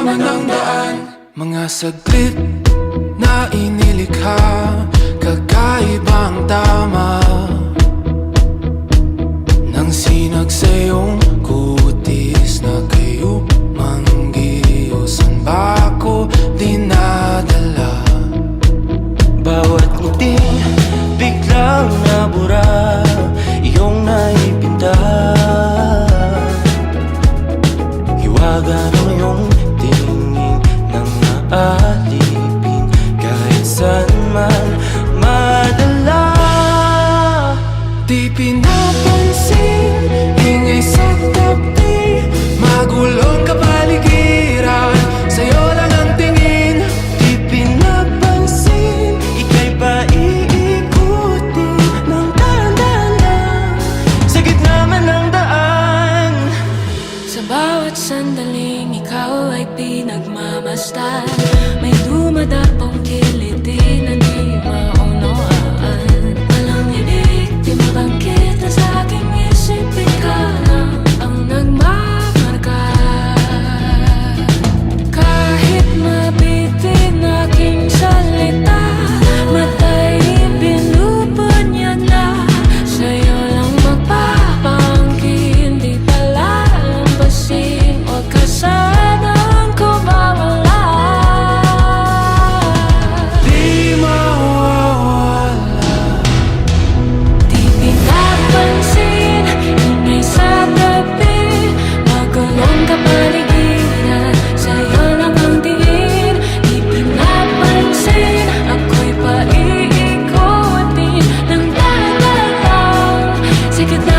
naman ang daan. Mga saglit na inilikha, kakaibang tama nang sinag sa iyong kutis na kayo manggiyosan ba ako dinadala? Bawat ngiting biglang nabura, iyong naipinta. Hiwaga ng iyong tingin nang naalipin, kahit saan man madala. Di pinapansin, ingay sa tabi, magulong kapaligiran, sa'yo lang ang tingin. Di pinapansin, ika'y pa iikutin ng dahan-dahan lang, sa gitna man ng daan. Sa bawat sandaling ikaw ay pinagmamasdan, may dumadapong kiliti na di maunawaan. Walang ibig, di mabangkit na sa aking isip, ikaw lang ang nagmamarka. Kahit mabitin aking salita, matay binubunyag na, sa'yo lang magpapangkin, di pala lampasin, huwag ka sanang kumawala. Di mawawala. Di pinapansin, ingay sa tabi, magulong kapaligiran, sa'yo lang ang tingin. Di pinapansin, ako'y paiikutin ng dahan-dahan lang, sa gitna